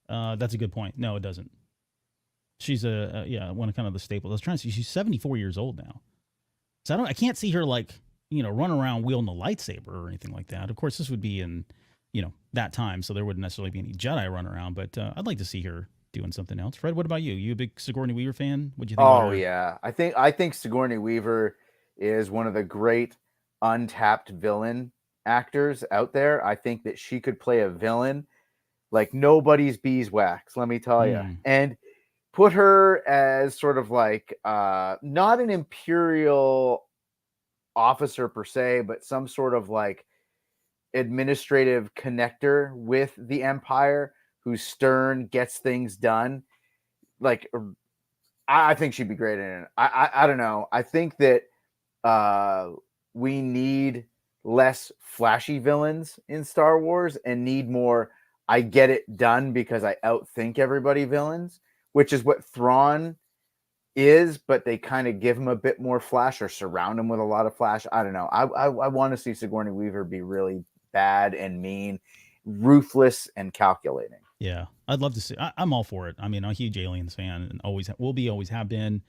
That's a good point. No, it doesn't. She's one of kind of the staples. I was trying to see. She's 74 years old now, so I can't see her like run around wielding a lightsaber or anything like that. Of course, this would be in that time, so there wouldn't necessarily be any Jedi run around. But I'd like to see her doing something else. Fred, what about you? You a big Sigourney Weaver fan? What do you think? Oh yeah, I think Sigourney Weaver is one of the great untapped villain actors out there. I think that she could play a villain like nobody's beeswax, let me tell you. And put her as sort of like not an imperial officer per se, but some sort of like administrative connector with the Empire who's stern, gets things done. Like, I think she'd be great in it. I don't know. I think that we need less flashy villains in Star Wars and need more I get it done because I outthink everybody villains, which is what Thrawn is, but they kind of give him a bit more flash or surround him with a lot of flash. I don't know. I want to see Sigourney Weaver be really bad and mean, ruthless and calculating. Yeah, I'd love to see. I'm all for it. I mean, I'm a huge Aliens fan and always have been.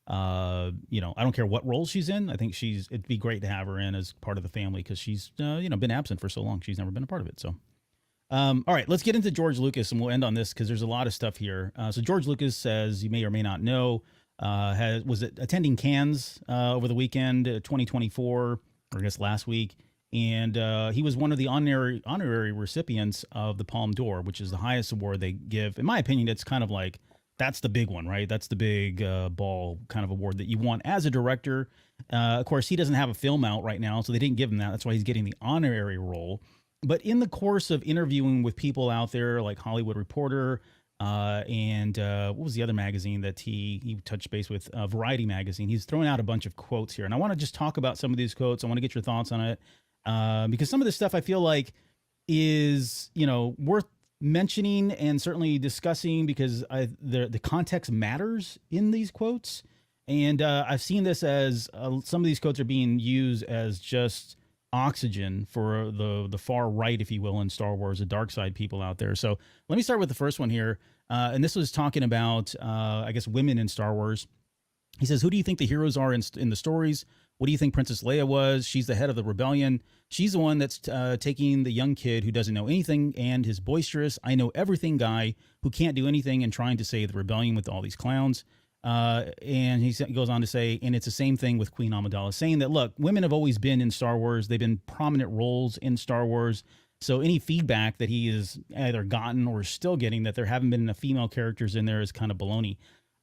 I don't care what role she's in. I think it'd be great to have her in as part of the family because she's been absent for so long. She's never been a part of it. So, all right, let's get into George Lucas and we'll end on this because there's a lot of stuff here. So George Lucas says, you may or may not know, was attending Cannes over the weekend, 2024, or I guess last week. And he was one of the honorary recipients of the Palme d'Or, which is the highest award they give. In my opinion, it's kind of like, that's the big one, right? That's the big ball kind of award that you want as a director. Of course, he doesn't have a film out right now, so they didn't give him that. That's why he's getting the honorary role. But in the course of interviewing with people out there like Hollywood Reporter and what was the other magazine that he touched base with? Variety magazine. He's throwing out a bunch of quotes here. And I want to just talk about some of these quotes. I want to get your thoughts on it because some of this stuff I feel like is, worth mentioning and certainly discussing because the context matters in these quotes. And I've seen this as some of these quotes are being used as just oxygen for the far right, if you will, in Star Wars, the dark side people out there. So let me start with the first one here. And this was talking about, I guess, women in Star Wars. He says, who do you think the heroes are in the stories? What do you think Princess Leia was? She's the head of the rebellion. She's the one that's taking the young kid who doesn't know anything and his boisterous, I know everything guy who can't do anything and trying to save the rebellion with all these clowns. And he goes on to say, and it's the same thing with Queen Amidala, saying that, look, women have always been in Star Wars. They've been prominent roles in Star Wars. So any feedback that he has either gotten or still getting that there haven't been enough female characters in there is kind of baloney.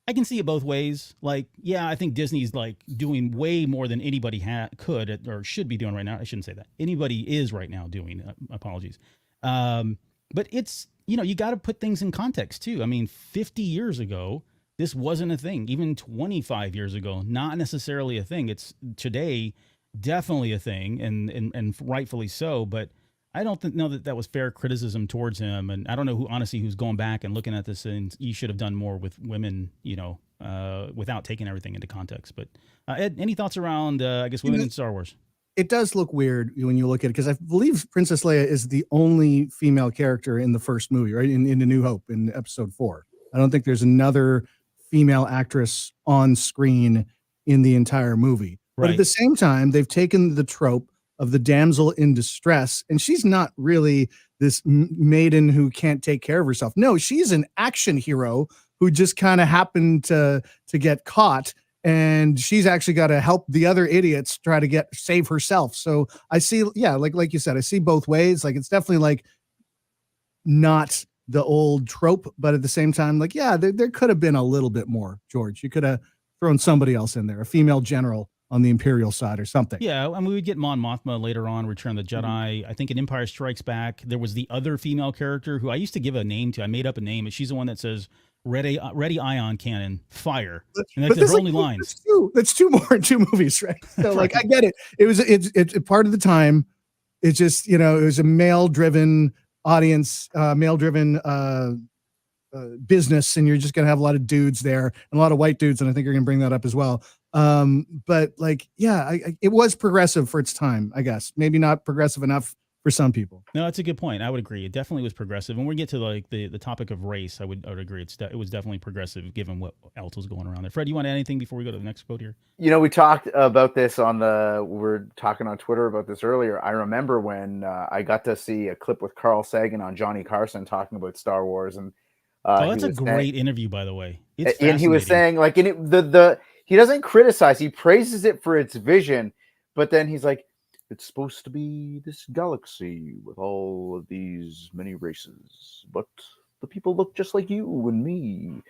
I can see it both ways. Like, yeah, I think Disney's like doing way more than anybody could or should be doing right now. I shouldn't say that. Anybody is right now doing, apologies. But it's, you got to put things in context too. I mean, 50 years ago, this wasn't a thing. Even 25 years ago, not necessarily a thing. It's today, definitely a thing and rightfully so. But I don't know that was fair criticism towards him. And I don't know who's going back and looking at this and you should have done more with women, without taking everything into context. But Ed, any thoughts around, I guess, women in Star Wars? It does look weird when you look at it because I believe Princess Leia is the only female character in the first movie, right? In A New Hope in episode 4. I don't think there's another female actress on screen in the entire movie. Right. But at the same time, they've taken the trope of the damsel in distress, and she's not really this maiden who can't take care of herself. No, she's an action hero who just kind of happened to get caught, and she's actually got to help the other idiots try to save herself. So I see, yeah, like you said, I see both ways. Like, it's definitely like not the old trope, but at the same time, like, yeah, there could have been a little bit more, George. You could have thrown somebody else in there, a female general on the Imperial side or something. Yeah, and we would get Mon Mothma later on, Return of the Jedi. Mm-hmm. I think in Empire Strikes Back, there was the other female character who I used to give a name to. I made up a name, and she's the one that says, ready ion cannon, fire. And that's her only lines. That's two more in 2 movies, right? So, like, I get it. It's part of the time. It's just, it was a male-driven audience, male-driven business, and you're just going to have a lot of dudes there and a lot of white dudes. And I think you're going to bring that up as well. But like, yeah, it was progressive for its time, I guess. Maybe not progressive enough for some people. No, that's a good point. I would agree. It definitely was progressive. When we get to like the topic of race, I would agree. It was definitely progressive given what else was going around there. Fred, you want to add anything before we go to the next quote here? You know, we talked about this we were talking on Twitter about this earlier. I remember when I got to see a clip with Carl Sagan on Johnny Carson talking about Star Wars, and that's a great interview, by the way. It's and he was saying like, and he doesn't criticize, he praises it for its vision, but then he's like, it's supposed to be this galaxy with all of these many races, but the people look just like you and me.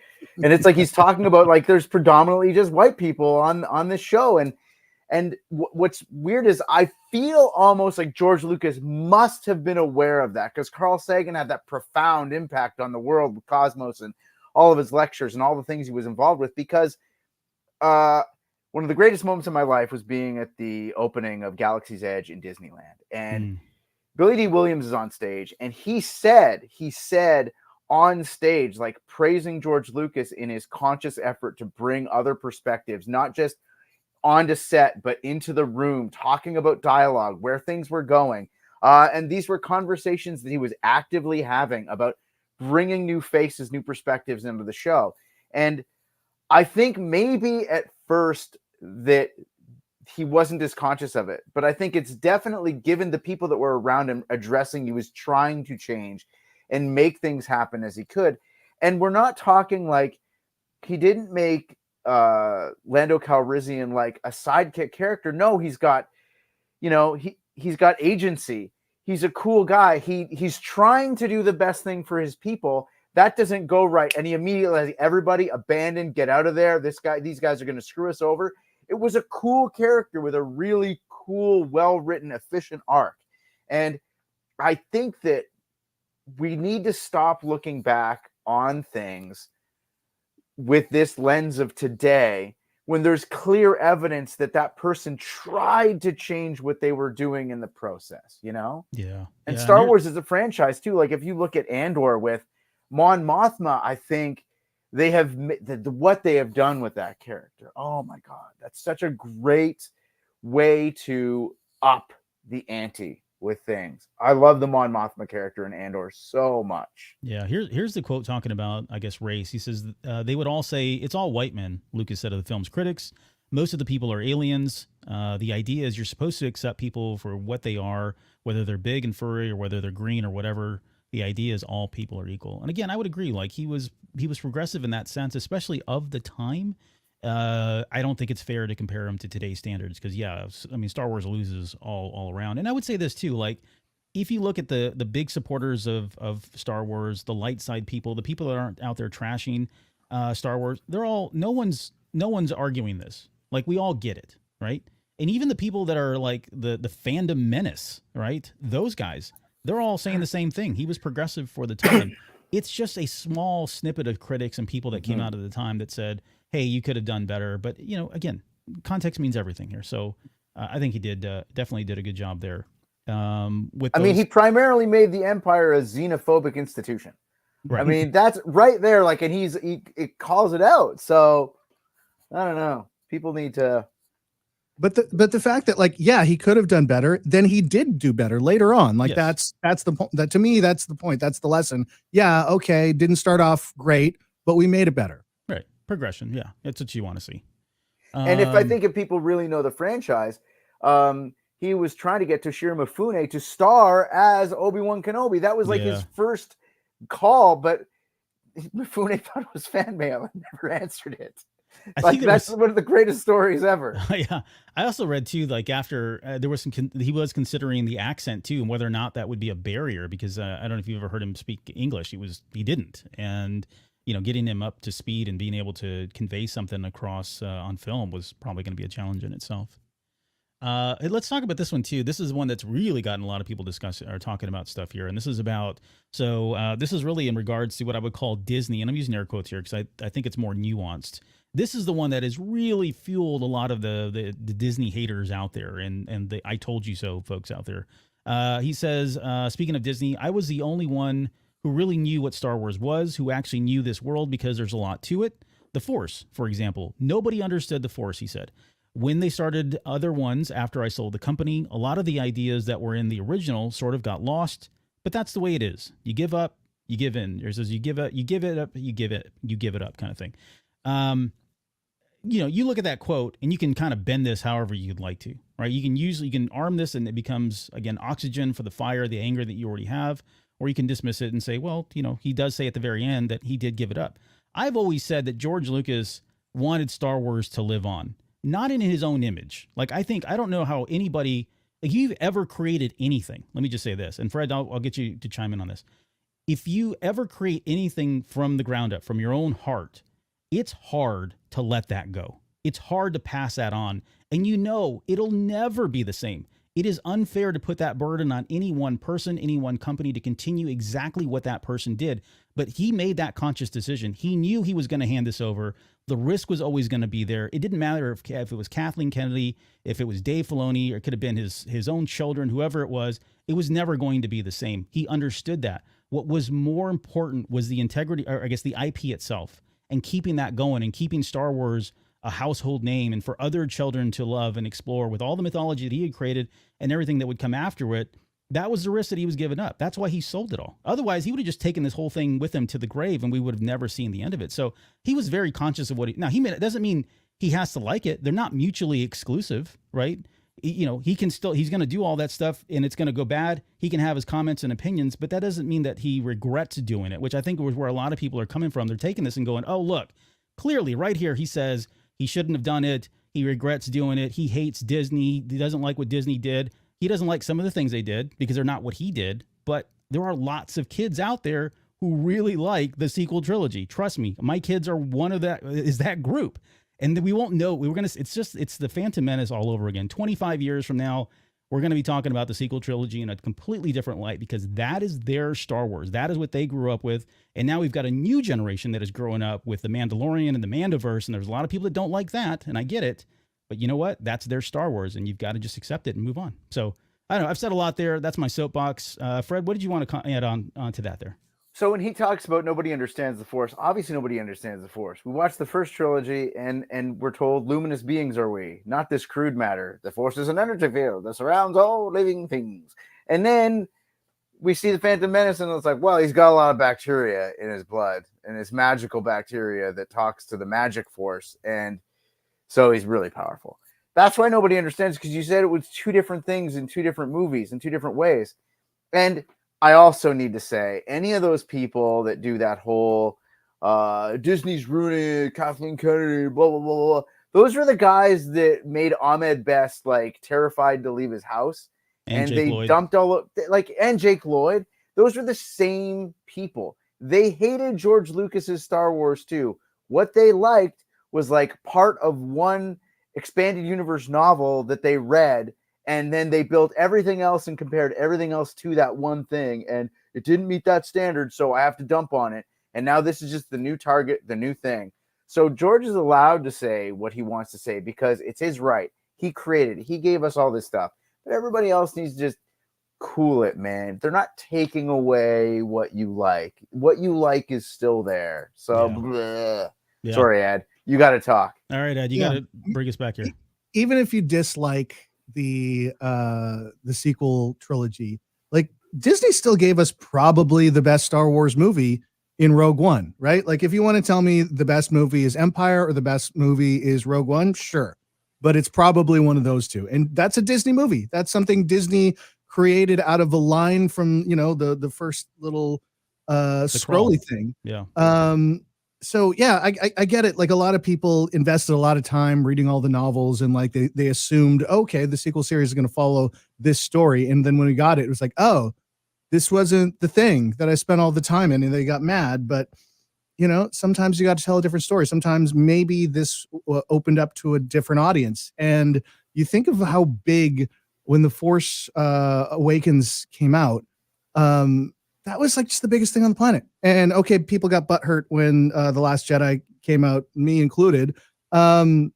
And it's like he's talking about like there's predominantly just white people on this show. And what's weird is I feel almost like George Lucas must have been aware of that, because Carl Sagan had that profound impact on the world with Cosmos and all of his lectures and all the things he was involved with, because one of the greatest moments of my life was being at the opening of Galaxy's Edge in Disneyland. And Billy D. Williams is on stage, and he said on stage, like praising George Lucas in his conscious effort to bring other perspectives, not just onto set, but into the room, talking about dialogue, where things were going. And these were conversations that he was actively having about bringing new faces, new perspectives into the show. And I think maybe at first that he wasn't as conscious of it, but I think it's definitely, given the people that were around him addressing, he was trying to change and make things happen as he could. And we're not talking like he didn't make Lando Calrissian like a sidekick character. No, he's got, he's got agency. He's a cool guy. He's trying to do the best thing for his people. That doesn't go right, and he immediately, everybody abandon, get out of there. These guys are going to screw us over. It was a cool character with a really cool, well-written, efficient arc. And I think that we need to stop looking back on things with this lens of today, when there's clear evidence that person tried to change what they were doing in the process, Yeah. And Star Wars is a franchise too. Like if you look at Andor with Mon Mothma, I think they have what they have done with that character. Oh my God, that's such a great way to up the ante with things. I love the Mon Mothma character in Andor so much. Yeah, here's the quote talking about, I guess, race. He says, they would all say, it's all white men, Lucas said of the film's critics. Most of the people are aliens. The idea is you're supposed to accept people for what they are, whether they're big and furry or whether they're green or whatever. The idea is all people are equal. And again, I would agree. Like he was progressive in that sense, especially of the time. I don't think it's fair to compare him to today's standards because, Star Wars loses all around. And I would say this too, like if you look at the big supporters of Star Wars, the light side people, the people that aren't out there trashing Star Wars, they're all, no one's arguing this. Like we all get it, right? And even the people that are like the fandom menace, right? Those guys, they're all saying the same thing. He was progressive for the time. It's just a small snippet of critics and people that came out at the time that said, hey, you could have done better. But, again, context means everything here. So I think he definitely did a good job there. He primarily made the Empire a xenophobic institution. Right. I mean, that's right there. Like, and he calls it out. So I don't know. People need to. But the fact that he could have done better, then he did do better later on. Like yes. that's the point. That to me, that's the point. That's the lesson. Yeah, okay, didn't start off great, but we made it better. Right, progression. Yeah, that's what you want to see. And if people really know the franchise, he was trying to get Toshiro Mifune to star as Obi-Wan Kenobi. That was his first call, but Mifune thought it was fan mail and never answered it. I think that's one of the greatest stories ever. Yeah, I also read too, like after there was he was considering the accent too, and whether or not that would be a barrier because I don't know if you've ever heard him speak English. He didn't, and getting him up to speed and being able to convey something across on film was probably going to be a challenge in itself. Let's talk about this one too. This is one that's really gotten a lot of people talking about stuff here, and this is about this is really in regards to what I would call Disney, and I'm using air quotes here because I think it's more nuanced. This is the one that has really fueled a lot of the Disney haters out there and the I told you so folks out there. He says, speaking of Disney, I was the only one who really knew what Star Wars was, who actually knew this world because there's a lot to it. The Force, for example. Nobody understood the Force, he said. When they started other ones after I sold the company, a lot of the ideas that were in the original sort of got lost, but that's the way it is. You give up, you give in. There's this, you give it up, you give it up kind of thing. You look at that quote and you can kind of bend this however you'd like to, right? You can arm this and it becomes, again, oxygen for the fire, the anger that you already have, or you can dismiss it and say, well, he does say at the very end that he did give it up. I've always said that George Lucas wanted Star Wars to live on, not in his own image. Like, I don't know how anybody, like, you've ever created anything. Let me just say this. And Fred, I'll get you to chime in on this. If you ever create anything from the ground up, from your own heart, it's hard to let that go. It's hard to pass that on. And it'll never be the same. It is unfair to put that burden on any one person, any one company to continue exactly what that person did. But he made that conscious decision. He knew he was going to hand this over. The risk was always going to be there. It didn't matter if it was Kathleen Kennedy, if it was Dave Filoni, or it could have been his own children, whoever it was never going to be the same. He understood that. What was more important was the integrity, or I guess the IP itself, and keeping that going and keeping Star Wars a household name and for other children to love and explore with all the mythology that he had created and everything that would come after it. That was the risk that he was giving up. That's why he sold it all. Otherwise, he would have just taken this whole thing with him to the grave and we would have never seen the end of it. So he was very conscious of it doesn't mean he has to like it. They're not mutually exclusive, right? He's going to do all that stuff and it's going to go bad. He can have his comments and opinions, but that doesn't mean that he regrets doing it, which I think was where a lot of people are coming from. They're taking this and going, oh, look, clearly right here, he says he shouldn't have done it. He regrets doing it. He hates Disney. He doesn't like what Disney did. He doesn't like some of the things they did because they're not what he did. But there are lots of kids out there who really like the sequel trilogy. Trust me, my kids are that group. And we won't know. It's the Phantom Menace all over again. 25 years from now, we're going to be talking about the sequel trilogy in a completely different light because that is their Star Wars. That is what they grew up with. And now we've got a new generation that is growing up with the Mandalorian and the Mandoverse. And there's a lot of people that don't like that. And I get it. But you know what? That's their Star Wars. And you've got to just accept it and move on. So I don't know. I've said a lot there. That's my soapbox. Fred, what did you want to add on to that there? So when he talks about nobody understands the Force, obviously nobody understands the Force. We watched the first trilogy and we're told luminous beings are we, not this crude matter. The Force is an energy field that surrounds all living things. And then we see the Phantom Menace and it's like, well, he's got a lot of bacteria in his blood and it's magical bacteria that talks to the magic force. And so he's really powerful. That's why nobody understands, because you said it was two different things in two different movies in two different ways. And I also need to say, any of those people that do that whole Disney's ruining it, Kathleen Kennedy, blah, blah, blah, blah. Those are the guys that made Ahmed Best like terrified to leave his house. And Jake they Lloyd. Dumped and Jake Lloyd. Those are the same people. They hated George Lucas's Star Wars too. What they liked was like part of one expanded universe novel that they read. And then they built everything else and compared everything else to that one thing. And it didn't meet that standard, so I have to dump on it. And now this is just the new target, the new thing. So George is allowed to say what he wants to say because it's his right. He created it. He gave us all this stuff. But everybody else needs to just cool it, man. They're not taking away what you like. What you like is still there. So, yeah. Sorry, Ed. You got to talk. All right, Ed. You got to bring us back here. Even if you dislike the sequel trilogy, like Disney still gave us probably the best Star Wars movie in Rogue One, right? Like if you want to tell me the best movie is Empire or the best movie is Rogue One, sure, but it's probably one of those two. And that's a Disney movie. That's something Disney created out of a line from the first little scrolly thing. So yeah, I get it. Like a lot of people invested a lot of time reading all the novels and like they assumed, okay, the sequel series is going to follow this story. And then when we got it, it was like, oh, this wasn't the thing that I spent all the time in, and they got mad. But sometimes you got to tell a different story. Sometimes maybe this opened up to a different audience. And you think of how big when The Force Awakens came out, that was like just the biggest thing on the planet. And okay, people got butthurt when The Last Jedi came out, me included. It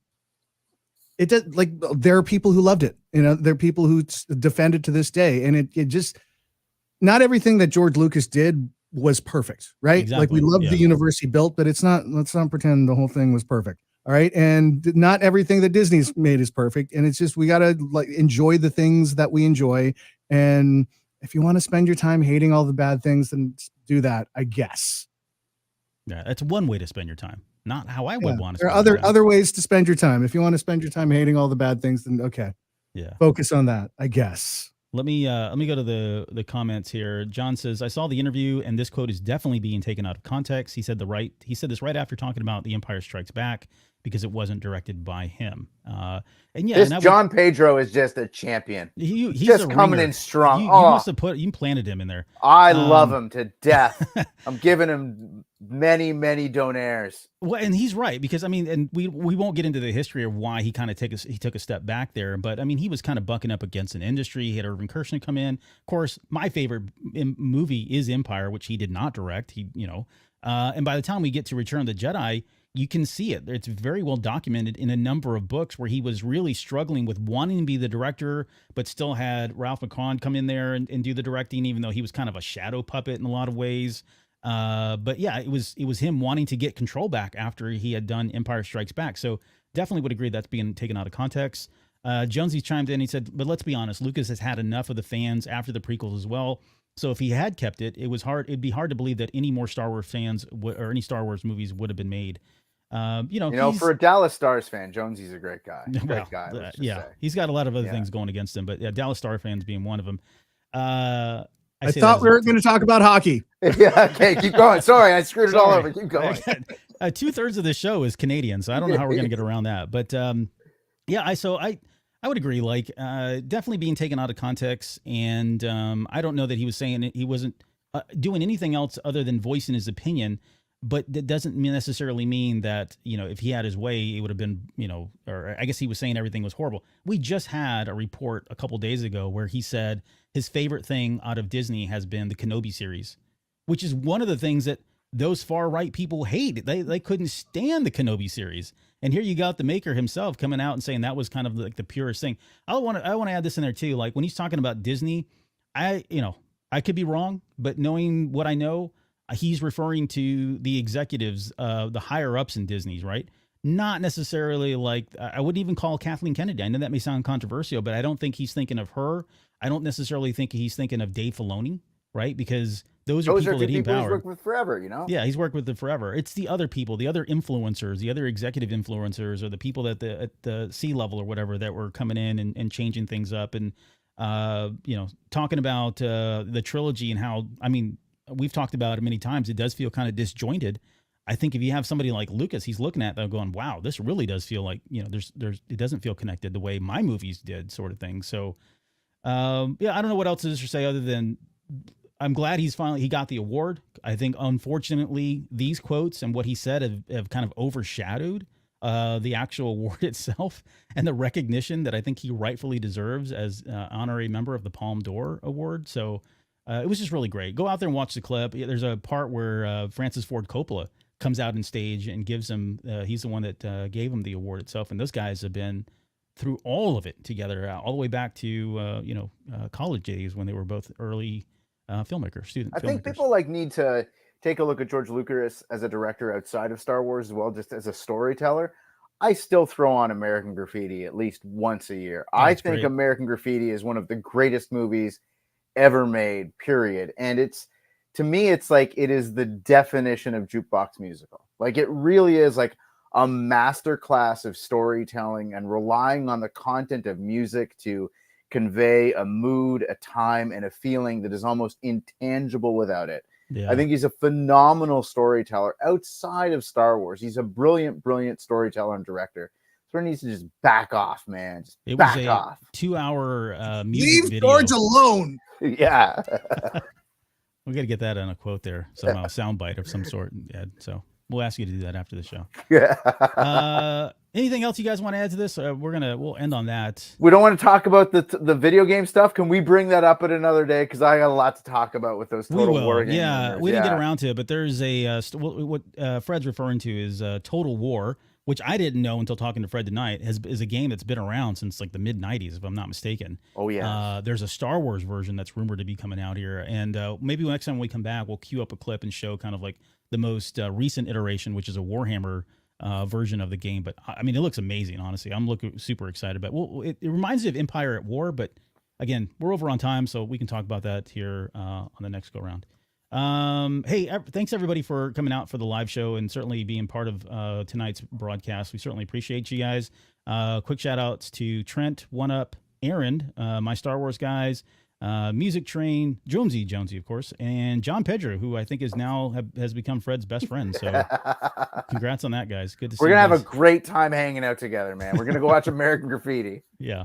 did, like, there are people who loved it. There are people who defend it to this day. And it just, not everything that George Lucas did was perfect, right? Like we Exactly, loved yeah. the universe he built, but it's not. Let's not pretend the whole thing was perfect. All right, and not everything that Disney's made is perfect, and it's just we gotta like enjoy the things that we enjoy. And if you want to spend your time hating all the bad things, then do that, I guess. Yeah, that's one way to spend your time. Not how I Yeah, would want to there spend are my time. other ways to spend your time. If you want to spend your time hating all the bad things, then okay, Yeah. focus on that, I guess. Let me go to the comments here. John says, I saw the interview and this quote is definitely being taken out of context. He said this right after talking about The Empire Strikes Back because it wasn't directed by him. And yeah, this John Pedro is just a champion. He's just coming in strong. You must have you planted him in there. I love him to death. I'm giving him many donaires. Well, and he's right because I mean, and we won't get into the history of why he kind of took a step back there, but I mean, he was kind of bucking up against an industry. He had Irving Kershner come in. Of course, my favorite movie is Empire, which he did not direct. And by the time we get to Return of the Jedi, you can see it. It's very well documented in a number of books where he was really struggling with wanting to be the director, but still had Ralph McQuarrie come in there and do the directing, even though he was kind of a shadow puppet in a lot of ways. But yeah, it was him wanting to get control back after he had done Empire Strikes Back. So definitely would agree that's being taken out of context. Jonesy chimed in. He said, but let's be honest, Lucas has had enough of the fans after the prequels as well. So if he had kept it, it'd be hard to believe that any more Star Wars fans or any Star Wars movies would have been made. For a Dallas Stars fan, Jonesy's a great guy. Great guy. Yeah, he's got a lot of other things going against him, but yeah, Dallas Star fans being one of them. I thought we were going to talk about hockey. Yeah, okay, keep going. Sorry, I screwed it all over. Keep going. 2/3 of the show is Canadian, so I don't know how we're going to get around that. But I would agree. Like, definitely being taken out of context, and I don't know that he was saying he wasn't doing anything else other than voicing his opinion. But that doesn't necessarily mean that, if he had his way, it would have been, or I guess he was saying everything was horrible. We just had a report a couple days ago where he said his favorite thing out of Disney has been the Kenobi series, which is one of the things that those far right people hate. They couldn't stand the Kenobi series. And here you got the maker himself coming out and saying that was kind of like the purest thing. I want to add this in there too. Like when he's talking about Disney, I could be wrong, but knowing what I know, he's referring to the executives, the higher ups in Disney's, right? Not necessarily like, I wouldn't even call Kathleen Kennedy. I know that may sound controversial, but I don't think he's thinking of her. I don't necessarily think he's thinking of Dave Filoni, right? Because those are people that he empowered. He's worked with forever, Yeah, he's worked with them forever. It's the other people, the other influencers, the other executive influencers, or the people at the C level or whatever that were coming in and changing things up and, talking about the trilogy and how, I mean, we've talked about it many times. It does feel kind of disjointed. I think if you have somebody like Lucas, he's looking at them going, wow, this really does feel like, it doesn't feel connected the way my movies did, sort of thing. So, I don't know what else is to say other than I'm glad he got the award. I think, unfortunately, these quotes and what he said have kind of overshadowed the actual award itself and the recognition that I think he rightfully deserves as honorary member of the Palme d'Or Award. So, it was just really great. Go out there and watch the clip. There's a part where Francis Ford Coppola comes out on stage and gives him, he's the one that gave him the award itself. And those guys have been through all of it together, all the way back to, college days when they were both early filmmakers. I think people need to take a look at George Lucas as a director outside of Star Wars as well, just as a storyteller. I still throw on American Graffiti at least once a year. I think great. American Graffiti is one of the greatest movies ever made, period. And to me, it's like it is the definition of jukebox musical. Like it really is like a masterclass of storytelling and relying on the content of music to convey a mood, a time, and a feeling that is almost intangible without it. Yeah. I think he's a phenomenal storyteller outside of Star Wars. He's a brilliant storyteller and director. So he needs to just back off, man. Just back off. 2-hour music Leave video. George alone. Yeah. We got to get that on a quote there somehow, soundbite of some sort, Ed. So we'll ask you to do that after the show. Yeah. Anything else you guys want to add to this? We'll end on that. We don't want to talk about the video game stuff. Can we bring that up at another day? Because I got a lot to talk about with those Total War games. Yeah, we didn't get around to it, but there's what Fred's referring to is Total War, which I didn't know until talking to Fred tonight, is a game that's been around since like the mid '90s, if I'm not mistaken. Oh yeah. There's a Star Wars version that's rumored to be coming out here, and maybe next time we come back, we'll queue up a clip and show kind of like the most recent iteration, which is a Warhammer version of the game. But I mean, it looks amazing. Honestly, I'm looking super excited. But it reminds me of Empire at War, but again, we're over on time, so we can talk about that here on the next go round. Hey, thanks everybody for coming out for the live show and certainly being part of tonight's broadcast. We certainly appreciate you guys. Quick shout outs to Trent, One Up, Aaron, my Star Wars guys, Music Train, Jonesy, of course, and John Pedro, who I think is now has become Fred's best friend. So congrats on that, guys. Good to see you. We're gonna guys. have a great time hanging out together, man. We're gonna go watch American Graffiti. Yeah.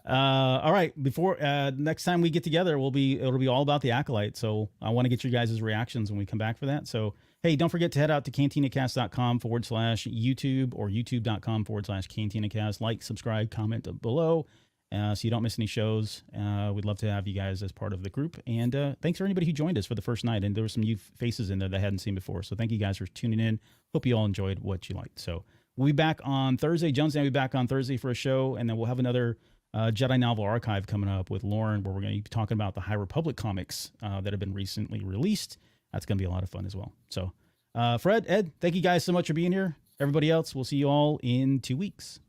All right. Before next time we get together, it'll be all about the Acolyte. So I want to get your guys' reactions when we come back for that. So hey, don't forget to head out to cantinacast.com/YouTube or youtube.com/cantinacast. Like, subscribe, comment below, so you don't miss any shows. We'd love to have you guys as part of the group. And thanks for anybody who joined us for the first night. And there were some new faces in there that I hadn't seen before. So thank you guys for tuning in. Hope you all enjoyed what you liked. So we'll be back on Thursday. Jones and I will be back on Thursday for a show, and then we'll have another Jedi Novel Archive coming up with Lauren, where we're going to be talking about the High Republic comics that have been recently released. That's going to be a lot of fun as well. So, Fred, Ed, thank you guys so much for being here. Everybody else, we'll see you all in 2 weeks.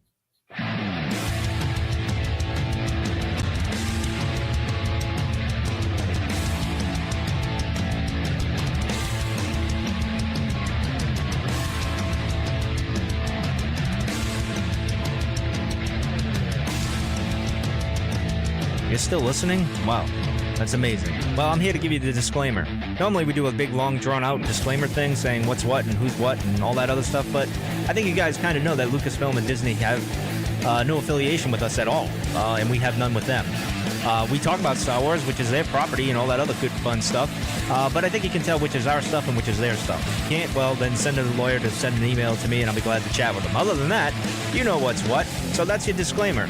You're still listening? Wow, that's amazing. Well, I'm here to give you the disclaimer. Normally we do a big, long, drawn-out disclaimer thing saying what's what and who's what and all that other stuff, but I think you guys kind of know that Lucasfilm and Disney have no affiliation with us at all, and we have none with them. We talk about Star Wars, which is their property, and all that other good, fun stuff, but I think you can tell which is our stuff and which is their stuff. If you can't, well, then send a lawyer to send an email to me, and I'll be glad to chat with them. Other than that, you know what's what, so that's your disclaimer.